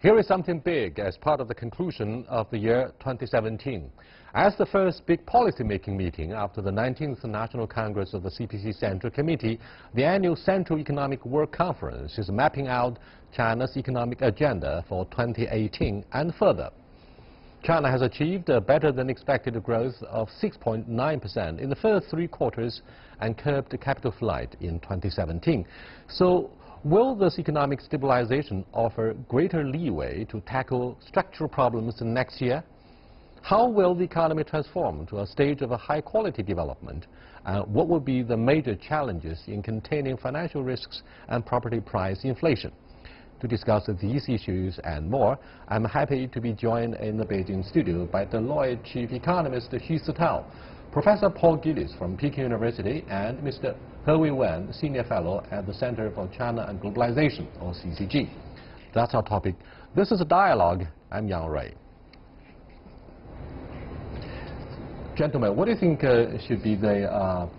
Here is something big as part of the conclusion of the year 2017. As the first big policy-making meeting after the 19th National Congress of the CPC Central Committee, the annual Central Economic Work Conference is mapping out China's economic agenda for 2018 and further. China has achieved a better-than-expected growth of 6.9% in the first 3 quarters and curbed capital flight in 2017. So, will this economic stabilization offer greater leeway to tackle structural problems next year? How will the economy transform to a stage of a high-quality development? What will be the major challenges in containing financial risks and property price inflation? To discuss these issues and more, I'm happy to be joined in the Beijing studio by Deloitte Chief Economist Xu Sitao, Professor Paul Gillis from Peking University, and Mr. He Wen, Senior Fellow at the Center for China and Globalization, or CCG. That's our topic. This is a dialogue. I'm Yang Rui. Gentlemen, what do you think should be the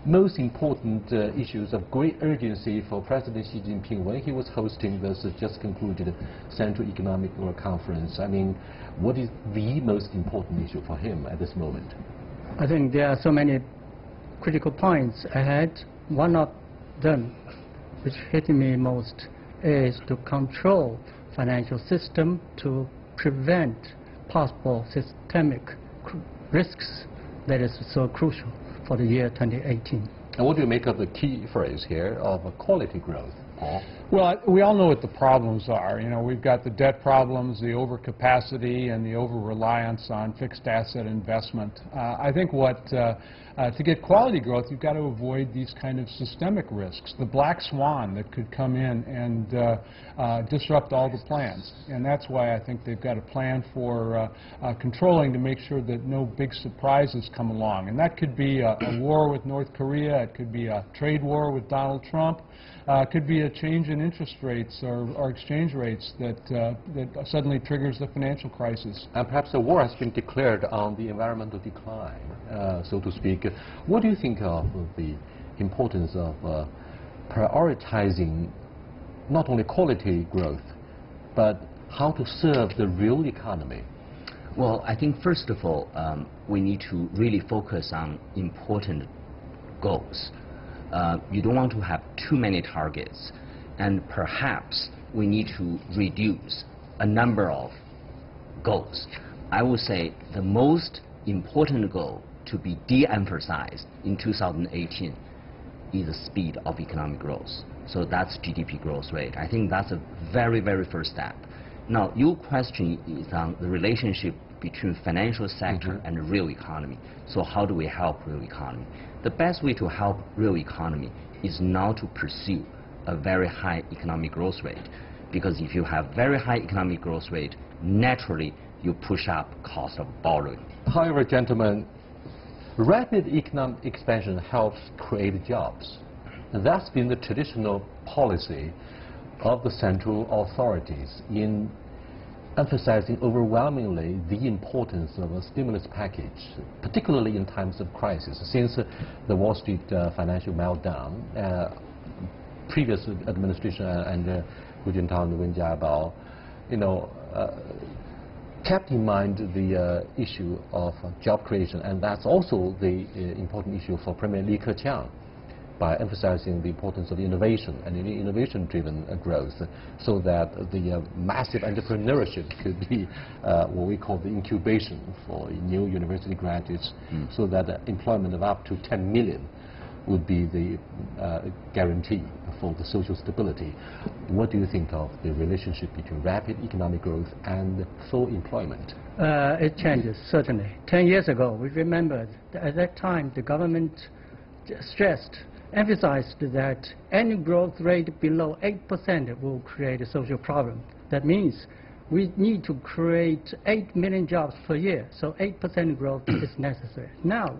most important issues of great urgency for President Xi Jinping when he was hosting this just concluded Central Economic Work Conference? I mean, what is the most important issue for him at this moment? I think there are so many critical points ahead. One of them, which hit me most, is to control financial system to prevent possible systemic risks that is so crucial for the year 2018. And what do you make of the key phrase here of quality growth, Paul? Well, we all know what the problems are. You know, we've got the debt problems, the overcapacity, and the over-reliance on fixed asset investment. I think to get quality growth, you've got to avoid these kind of systemic risks, the black swan that could come in and disrupt all the plans. And that's why I think they've got a plan for controlling to make sure that no big surprises come along. And that could be a war with North Korea, it could be a trade war with Donald Trump, it could be a change in interest rates or exchange rates that suddenly triggers the financial crisis. And perhaps the war has been declared on the environmental decline, so to speak. What do you think of the importance of prioritizing not only quality growth, but how to serve the real economy? Well, I think first of all, we need to really focus on important goals. You don't want to have too many targets, and perhaps we need to reduce a number of goals. I would say the most important goal to be de-emphasized in 2018 is the speed of economic growth. So that's GDP growth rate. I think that's a very, very first step. Now, your question is on the relationship between financial sector and the real economy. So how do we help real economy? The best way to help real economy is not to pursue a very high economic growth rate. Because if you have very high economic growth rate, naturally you push up cost of borrowing. However, gentlemen, rapid economic expansion helps create jobs. And that's been the traditional policy of the central authorities in emphasizing overwhelmingly the importance of a stimulus package, particularly in times of crisis. Since the Wall Street financial meltdown, previous administration and Hu Jintao and Wen Jiabao, kept in mind the issue of job creation, and that's also the important issue for Premier Li Keqiang, by emphasizing the importance of innovation and innovation-driven growth, so that the massive entrepreneurship could be what we call the incubation for new university graduates, so that employment of up to 10 million would be the guarantee for the social stability. What do you think of the relationship between rapid economic growth and full employment? It changes, certainly. 10 years ago, we remember at that time the government emphasized that any growth rate below 8% will create a social problem. That means we need to create 8 million jobs per year, so 8% growth is necessary. Now,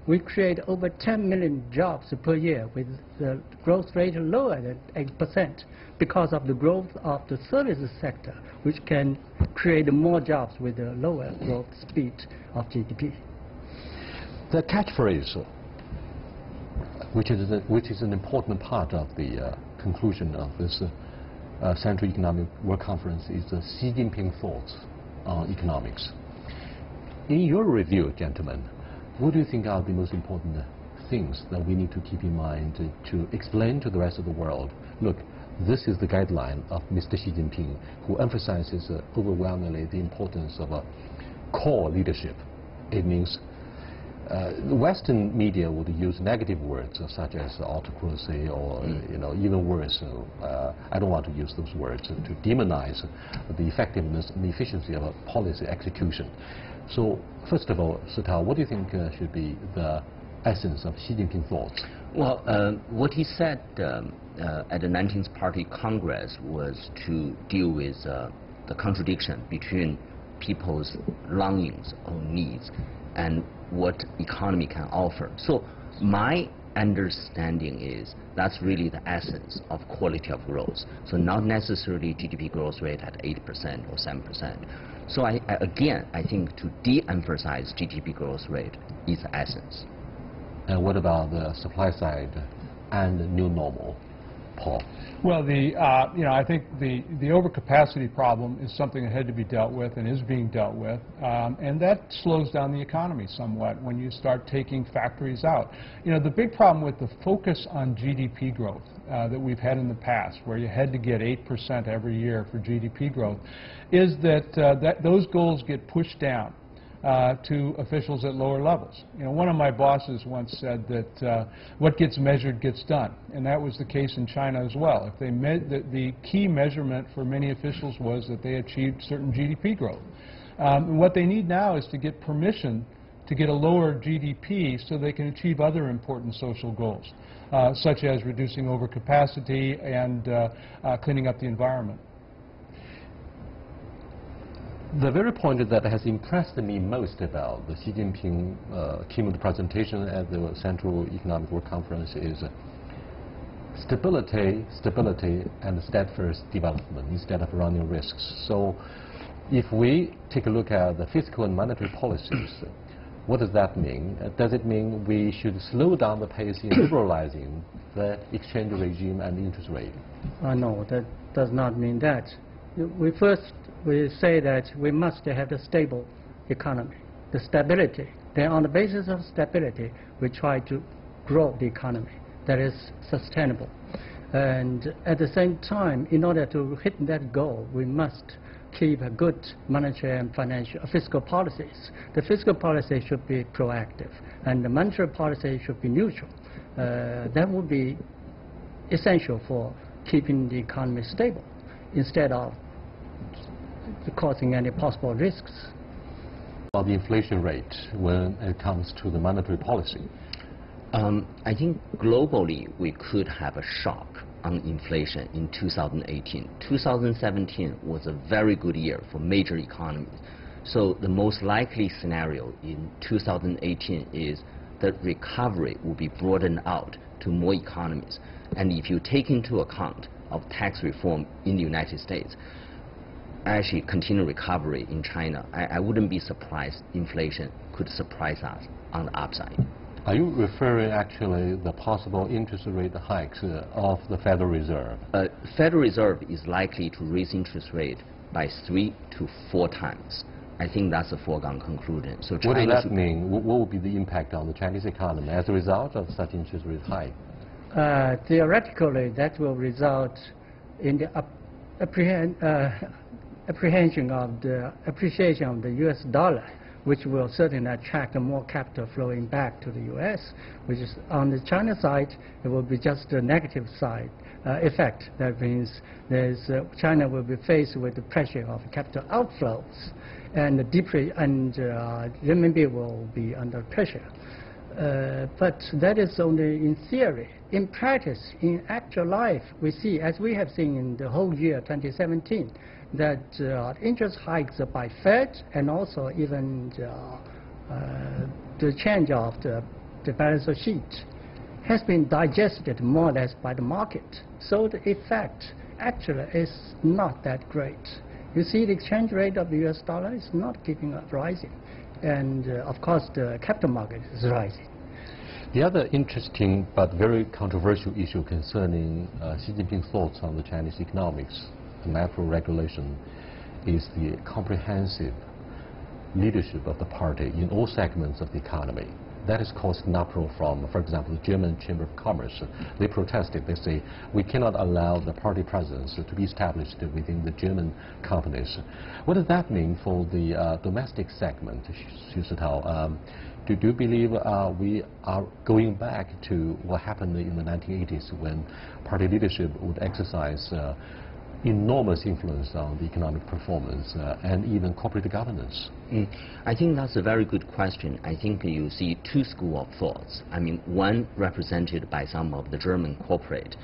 we create over 10 million jobs per year with the growth rate lower than 8% because of the growth of the services sector, which can create more jobs with a lower growth speed of GDP. The catchphrase, which is an important part of the conclusion of this Central Economic Work Conference is the Xi Jinping thoughts on economics. In your review, gentlemen, what do you think are the most important things that we need to keep in mind to explain to the rest of the world? Look, this is the guideline of Mr. Xi Jinping, who emphasizes overwhelmingly the importance of a core leadership. It means the Western media would use negative words such as autocracy or even worse. I don't want to use those words to demonize the effectiveness and the efficiency of a policy execution. So first of all, Sital, what do you think should be the essence of Xi Jinping thoughts? Well, what he said at the 19th Party Congress was to deal with the contradiction between people's longings or needs and what economy can offer. So my understanding is that's really the essence of quality of growth. So not necessarily GDP growth rate at 8% or 7%. So again, I think to de-emphasize GDP growth rate is the essence. And what about the supply side and the new normal, Paul? Well, I think the overcapacity problem is something that had to be dealt with and is being dealt with, and that slows down the economy somewhat when you start taking factories out. The big problem with the focus on GDP growth that we've had in the past, where you had to get 8% every year for GDP growth, is that those goals get pushed down to officials at lower levels. One of my bosses once said that what gets measured gets done, and that was the case in China as well. If they the key measurement for many officials was that they achieved certain GDP growth. What they need now is to get permission to get a lower GDP so they can achieve other important social goals, such as reducing overcapacity and cleaning up the environment. The very point that has impressed me most about the Xi Jinping keynote presentation at the Central Economic Work Conference is stability, and steadfast development instead of running risks. So if we take a look at the fiscal and monetary policies, what does that mean? Does it mean we should slow down the pace in liberalizing the exchange regime and interest rate? No, that does not mean that. We say that we must have a stable economy, the stability. Then on the basis of stability, we try to grow the economy that is sustainable. And at the same time, in order to hit that goal, we must keep a good monetary and fiscal policies. The fiscal policy should be proactive, and the monetary policy should be neutral. That would be essential for keeping the economy stable instead of causing any possible risks. About the inflation rate when it comes to the monetary policy? I think globally we could have a shock on inflation in 2018. 2017 was a very good year for major economies. So the most likely scenario in 2018 is that recovery will be broadened out to more economies. And if you take into account of tax reform in the United States, actually continued recovery in China, I wouldn't be surprised inflation could surprise us on the upside. Are you referring actually the possible interest rate hikes of the Federal Reserve? Federal Reserve is likely to raise interest rate by 3 to 4 times. I think that's a foregone conclusion. So what does that mean? What will be the impact on the Chinese economy as a result of such interest rate hike? Theoretically, that will result in the apprehension of the appreciation of the U.S. dollar, which will certainly attract more capital flowing back to the U.S., which is on the China side, it will be just a negative side effect. That means China will be faced with the pressure of capital outflows, and the renminbi will be under pressure. But that is only in theory. In practice, in actual life, we see, as we have seen in the whole year 2017, that interest hikes by Fed and also even the change of the balance sheet has been digested more or less by the market. So the effect actually is not that great. You see the exchange rate of the US dollar is not keeping up rising. And of course the capital market is rising. The other interesting but very controversial issue concerning Xi Jinping's thoughts on the Chinese economics and macro regulation is the comprehensive leadership of the party in all segments of the economy. That has caused an uproar from, for example, the German Chamber of Commerce. They protested. They say, we cannot allow the party presence to be established within the German companies. What does that mean for the domestic segment, Xu Zitao? Do you believe we are going back to what happened in the 1980s when party leadership would exercise enormous influence on the economic performance and even corporate governance? I think that's a very good question. I think you see two schools of thoughts. I mean, one represented by some of the German corporate,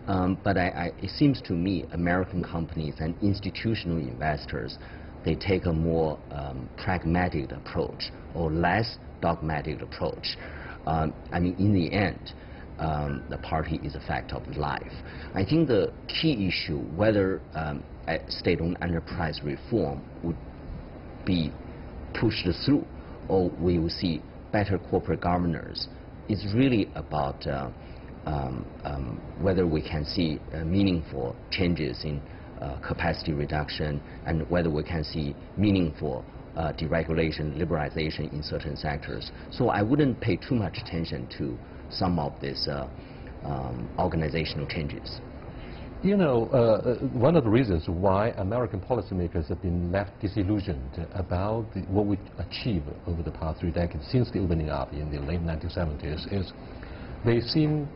but it seems to me American companies and institutional investors, they take a more pragmatic approach or less dogmatic approach. I mean, in the end, the party is a fact of life. I think the key issue, whether state-owned enterprise reform would be pushed through or we will see better corporate governance, is really about whether we can see meaningful changes in capacity reduction and whether we can see meaningful deregulation, liberalization in certain sectors. So I wouldn't pay too much attention to some of these organizational changes. You know, one of the reasons why American policymakers have been left disillusioned about what we achieved over the past 3 decades since the opening up in the late 1970s is they seem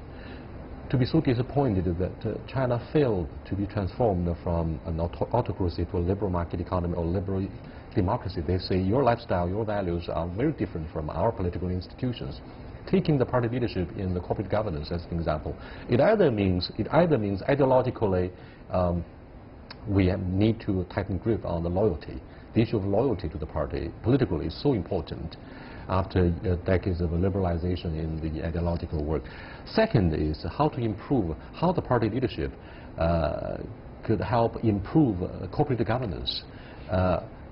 to be so disappointed that China failed to be transformed from an autocracy to a liberal market economy or liberal democracy. They say your lifestyle, your values are very different from our political institutions. Taking the party leadership in the corporate governance as an example, it either means ideologically we need to tighten grip on the loyalty. The issue of loyalty to the party politically is so important after decades of liberalization in the ideological work. Second is how to improve, how the party leadership could help improve corporate governance.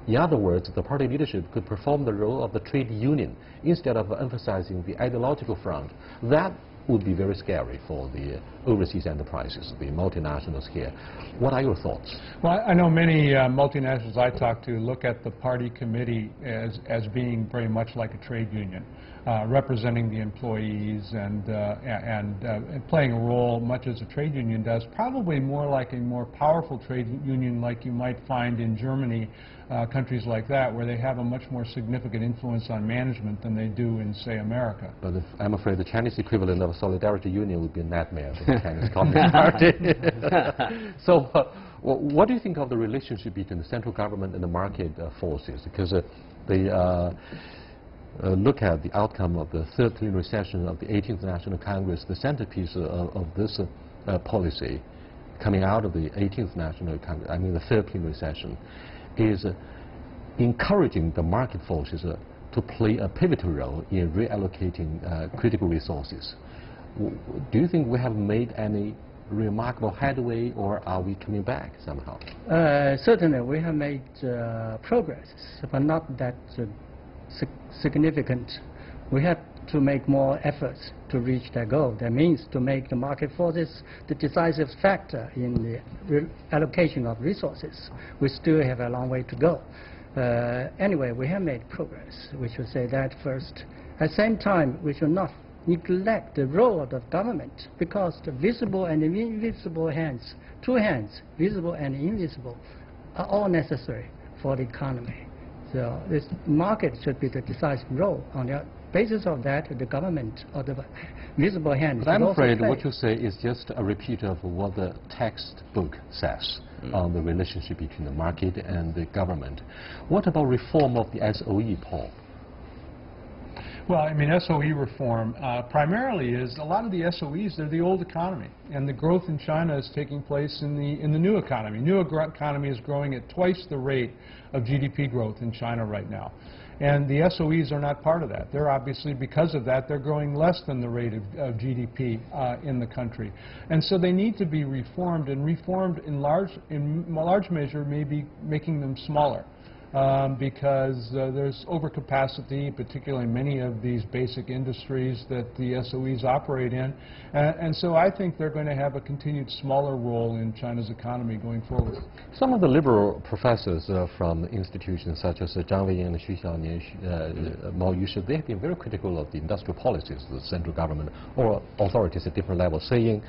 In other words, the party leadership could perform the role of the trade union instead of emphasizing the ideological front. That would be very scary for the overseas enterprises, the multinationals here. What are your thoughts? Well, I know many multinationals I talk to look at the party committee as being very much like a trade union, representing the employees and playing a role much as a trade union does, probably more like a more powerful trade union like you might find in Germany, countries like that, where they have a much more significant influence on management than they do in, say, America. But I'm afraid the Chinese equivalent of a solidarity union would be a nightmare for the Chinese Communist Party. So what do you think of the relationship between the central government and the market forces? Because they look at the outcome of the third plenary session of the 18th National Congress, the centerpiece of this policy coming out of the 18th National Congress, I mean the third plenary session, is encouraging the market forces to play a pivotal role in reallocating critical resources. Do you think we have made any remarkable headway, or are we coming back somehow? Certainly, we have made progress, but not that significant. We have to make more efforts to reach that goal. That means to make the market forces the decisive factor in the allocation of resources. We still have a long way to go. Anyway, we have made progress. We should say that first. At the same time, we should not neglect the role of the government, because the visible and invisible hands, two hands, visible and invisible, are all necessary for the economy. So this market should be the decisive role. On the basis of that, the government or the visible hand. But I'm afraid what you say is just a repeat of what the textbook says on the relationship between the market and the government. What about reform of the SOE, Paul? Well, I mean, SOE reform primarily is a lot of the SOEs, they're the old economy, and the growth in China is taking place in the new economy. New economy is growing at twice the rate of GDP growth in China right now. And the SOEs are not part of that. They're obviously, because of that, they're growing less than the rate of GDP in the country. And so they need to be reformed, and reformed in large measure maybe making them smaller. because there's overcapacity, particularly in many of these basic industries that the SOEs operate in. And so I think they're going to have a continued smaller role in China's economy going forward. Some of the liberal professors from institutions such as Zhang Weiyin and Xu Xiaonian, Mao Yushi, they have been very critical of the industrial policies of the central government or authorities at different levels, saying,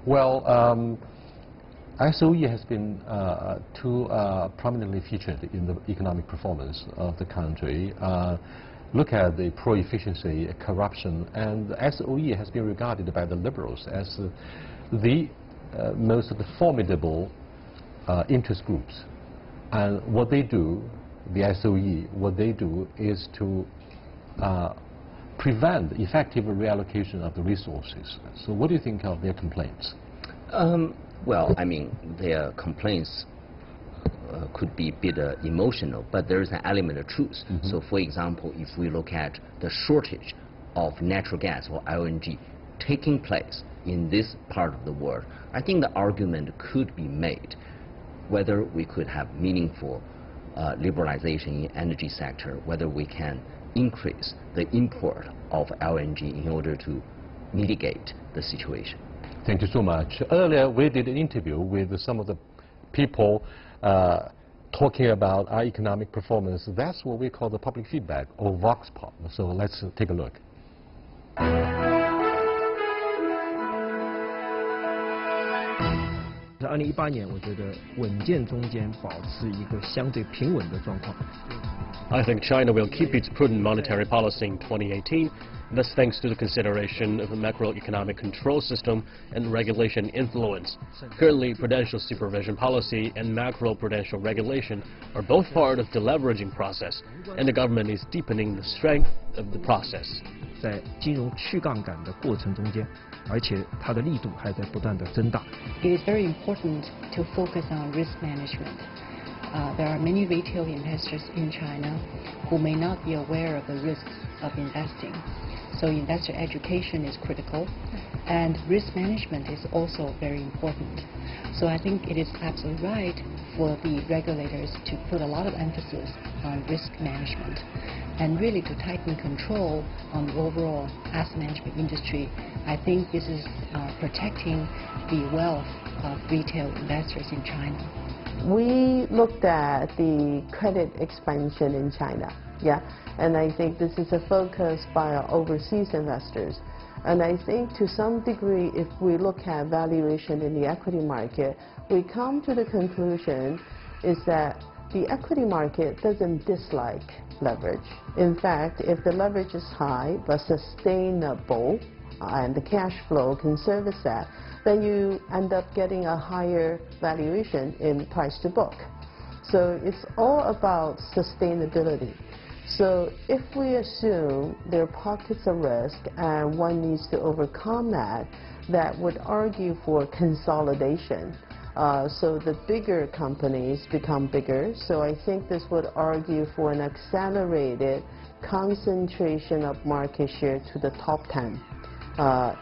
well, SOE has been too prominently featured in the economic performance of the country. Look at the pro-efficiency, corruption, and the SOE has been regarded by the liberals as the most formidable interest groups. And what they do, the SOE, what they do is to prevent effective reallocation of the resources. So what do you think of their complaints? Well, I mean, their complaints could be a bit emotional, but there is an element of truth. Mm-hmm. So, for example, if we look at the shortage of natural gas or LNG taking place in this part of the world, I think the argument could be made whether we could have meaningful liberalization in energy sector, whether we can increase the import of LNG in order to mitigate the situation. Thank you so much. Earlier, we did an interview with some of the people talking about our economic performance. That's what we call the public feedback, or vox pop. So let's take a look. 2018年，我觉得稳健中间保持一个相对平稳的状况。 I think China will keep its prudent monetary policy in 2018. This thanks to the consideration of a macroeconomic control system and regulation influence. Currently, prudential supervision policy and macro-prudential regulation are both part of the leveraging process, and the government is deepening the strength of the process. 在金融去杠杆的过程中间，而且它的力度还在不断的增大。 It is very important to focus on risk management. There are many retail investors in China who may not be aware of the risks of investing. So investor education is critical, and risk management is also very important. So I think it is absolutely right for the regulators to put a lot of emphasis on risk management and really to tighten control on the overall asset management industry. I think this is protecting the wealth of retail investors in China. We looked at the credit expansion in China, and I think this is a focus by our overseas investors. And I think to some degree, if we look at valuation in the equity market, we come to the conclusion is that the equity market doesn't dislike leverage. In fact, if the leverage is high but sustainable and the cash flow can service that, then you end up getting a higher valuation in price to book. So it's all about sustainability. So if we assume there are pockets of risk and one needs to overcome that, that would argue for consolidation. So the bigger companies become bigger. So I think this would argue for an accelerated concentration of market share to the top 10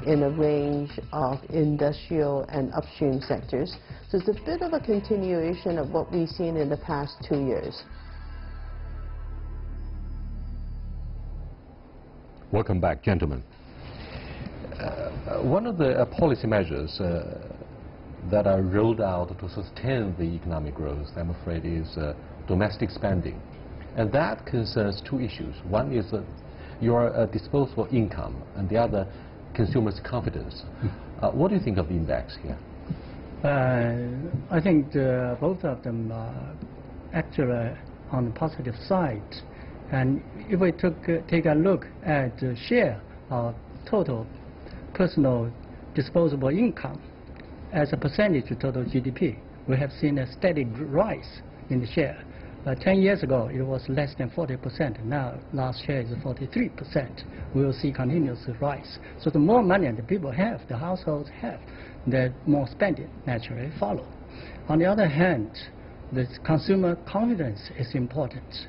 in a range of industrial and upstream sectors. So it's a bit of a continuation of what we've seen in the past 2 years. Welcome back, gentlemen. One of the policy measures that are rolled out to sustain the economic growth, I'm afraid, is domestic spending. And that concerns two issues. One is your disposable income, and the other, consumers' confidence. What do you think of the index here? I think both of them are actually on the positive side. And if we take a look at the share of total personal disposable income as a percentage of total GDP, we have seen a steady rise in the share. 10 years ago, it was less than 40%. Now, last year is 43%. We will see continuous rise. So the more money the people have, the households have, the more spending naturally follow. On the other hand, the consumer confidence is important.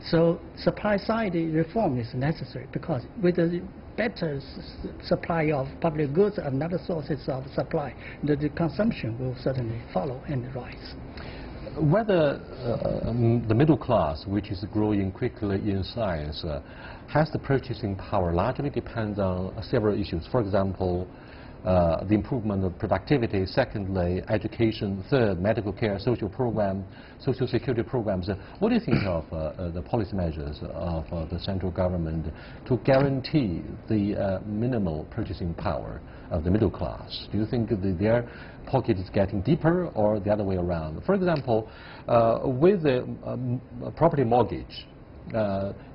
So supply side reform is necessary, because with the better supply of public goods and other sources of supply, the consumption will certainly follow and rise. Whether the middle class, which is growing quickly in size, has the purchasing power largely depends on several issues. For example, the improvement of productivity, secondly, education, third, medical care, social security programs. What do you think of the policy measures of the central government to guarantee the minimal purchasing power of the middle class? Do you think their pocket is getting deeper or the other way around? For example, with the property mortgage,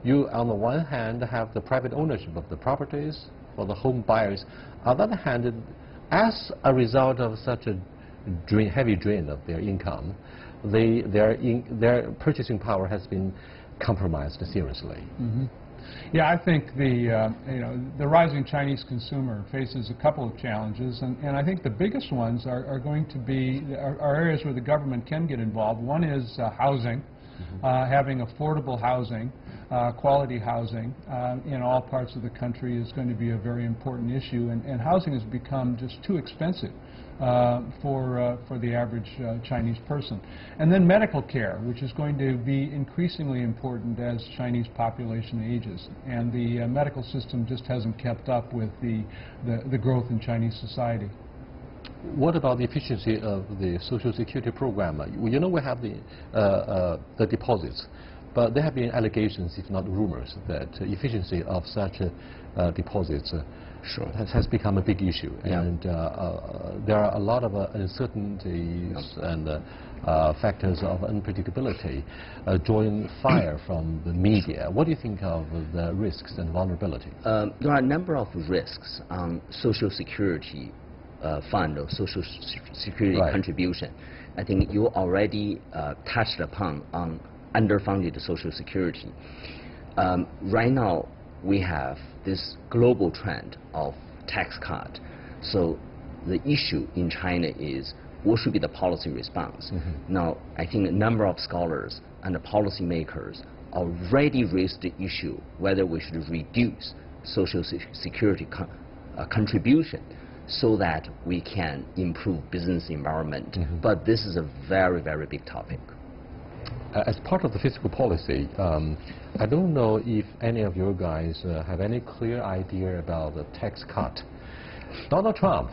you on the one hand have the private ownership of the properties for the home buyers. On the other hand, as a result of such a heavy drain of their income, their purchasing power has been compromised seriously. Mm-hmm. Yeah, I think the rising Chinese consumer faces a couple of challenges, and I think the biggest ones are going to be are areas where the government can get involved. One is housing. Having affordable housing, quality housing in all parts of the country is going to be a very important issue, and housing has become just too expensive for the average Chinese person. And then medical care, which is going to be increasingly important as Chinese population ages, and the medical system just hasn't kept up with the growth in Chinese society. What about the efficiency of the Social Security program? You know, we have the deposits, but there have been allegations, if not rumors, that efficiency of such deposits has become a big issue. Yeah. And there are a lot of uncertainties and factors of unpredictability drawing fire from the media. What do you think of the risks and vulnerability? There are a number of risks on Social Security fund or Social Security contribution. I think you already touched upon on underfunded Social Security. Right now, we have this global trend of tax cut. So the issue in China is what should be the policy response. Now, I think a number of scholars and the policymakers already raised the issue whether we should reduce Social Security contribution so that we can improve business environment. But this is a very, very big topic. As part of the fiscal policy, I don't know if any of you guys have any clear idea about the tax cut. Donald Trump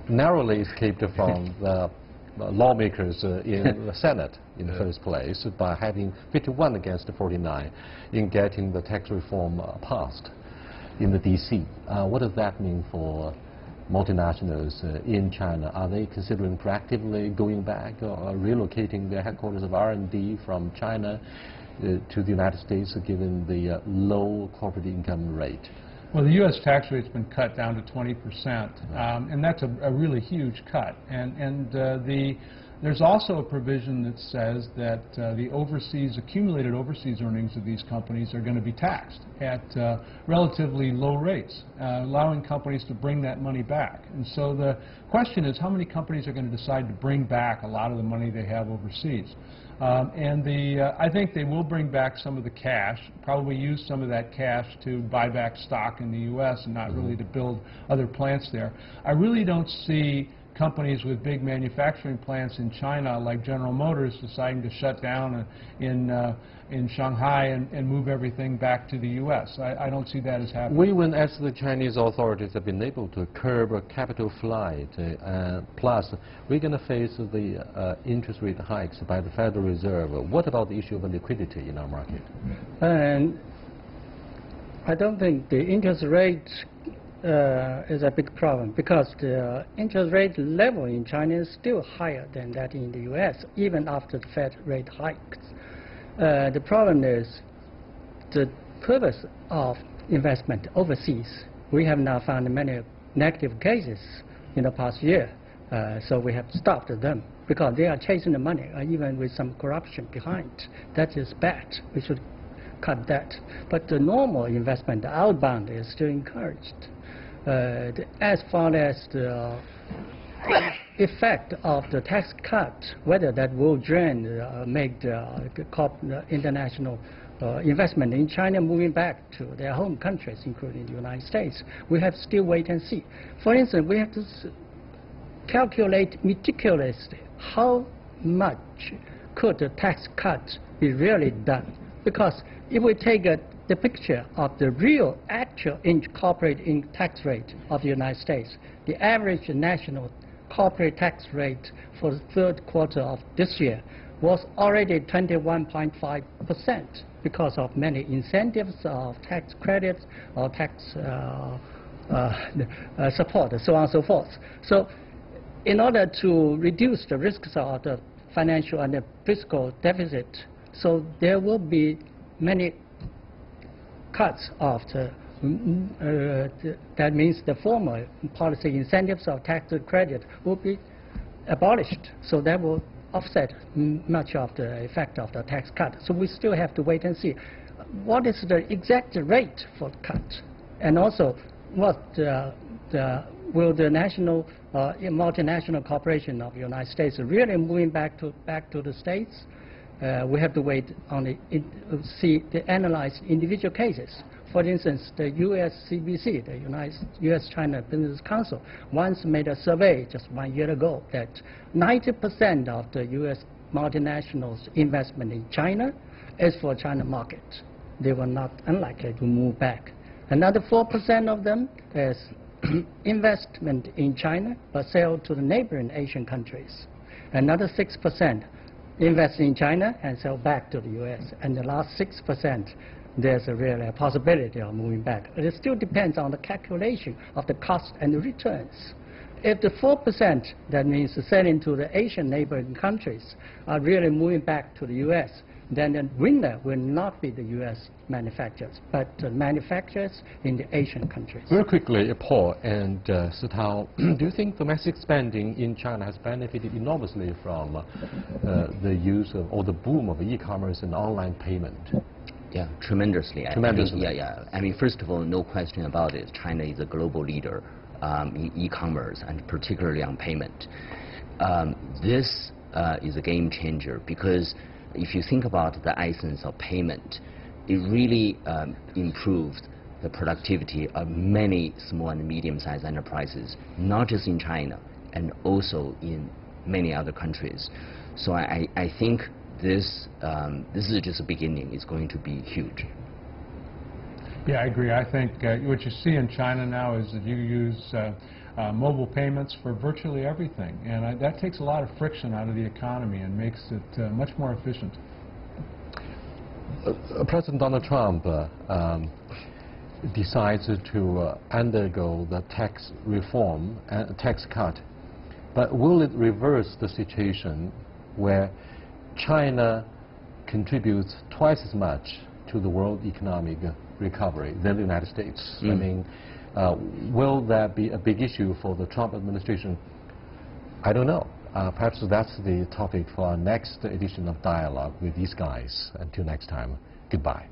narrowly escaped from the lawmakers in the Senate in the first place by having 51 against 49 in getting the tax reform passed in the D.C. What does that mean for multinationals in China? Are they considering proactively going back or relocating their headquarters of R&D from China to the United States, given the low corporate income rate? Well, the U.S. tax rate's been cut down to 20%, and that's a really huge cut. And there's also a provision that says that the accumulated overseas earnings of these companies are going to be taxed at relatively low rates, allowing companies to bring that money back. And so the question is, how many companies are going to decide to bring back a lot of the money they have overseas? I think they will bring back some of the cash, probably use some of that cash to buy back stock in the U.S. and not really to build other plants there. I really don't see companies with big manufacturing plants in China, like General Motors, deciding to shut down in Shanghai and move everything back to the U.S. I don't see that as happening. Even as the Chinese authorities have been able to curb capital flight, plus we're going to face the interest rate hikes by the Federal Reserve. What about the issue of liquidity in our market? And I don't think the interest rate is a big problem, because the interest rate level in China is still higher than that in the U.S., even after the Fed rate hikes. The problem is the purpose of investment overseas. We have now found many negative cases in the past year, so we have stopped them because they are chasing the money, even with some corruption behind. That is bad. We should cut that. But the normal investment outbound is still encouraged. As far as the effect of the tax cut, whether that will make the international investment in China moving back to their home countries, including the United States, we have to still wait and see. For instance, we have to calculate meticulously how much could the tax cut be really done? Because if we take the picture of the real actual corporate tax rate of the United States, the average national corporate tax rate for the third quarter of this year was already 21.5% because of many incentives of tax credits or tax support, so on and so forth. So in order to reduce the risks of the financial and the fiscal deficit, so there will be many cuts of that means the former policy incentives of tax credit will be abolished. So that will offset much of the effect of the tax cut. So we still have to wait and see what is the exact rate for the cut, and also what will the national multinational corporation of the United States really moving back to the states. We have to wait on analyze individual cases. For instance, the U.S. CBC, the U.S.-China Business Council, once made a survey just 1 year ago that 90% of the U.S. multinationals' investment in China is for China market. They were not unlikely to move back. Another 4% of them is investment in China but sell to the neighboring Asian countries. Another 6% invest in China and sell back to the U.S. And the last 6%, there's a real possibility of moving back. But it still depends on the calculation of the cost and the returns. If the 4%, that means selling to the Asian neighboring countries, are really moving back to the U.S., then the winner will not be the U.S. manufacturers, but the manufacturers in the Asian countries. Very quickly, Paul and Sitao, do you think domestic spending in China has benefited enormously from the use of, or the boom of e-commerce and online payment? Yeah, tremendously. Tremendously. I mean, first of all, no question about it. China is a global leader in e-commerce, and particularly on payment. This is a game changer, because if you think about the essence of payment, it really improved the productivity of many small and medium-sized enterprises, not just in China, and also in many other countries. So I think this is just a beginning. It's going to be huge. Yeah, I agree. I think what you see in China now is that you use mobile payments for virtually everything, and that takes a lot of friction out of the economy and makes it much more efficient. President Donald Trump decides to undergo the tax reform, tax cut, but will it reverse the situation where China contributes twice as much to the world economic recovery than the United States? I mean, will that be a big issue for the Trump administration? I don't know. Perhaps that's the topic for our next edition of Dialogue with these guys. Until next time, goodbye.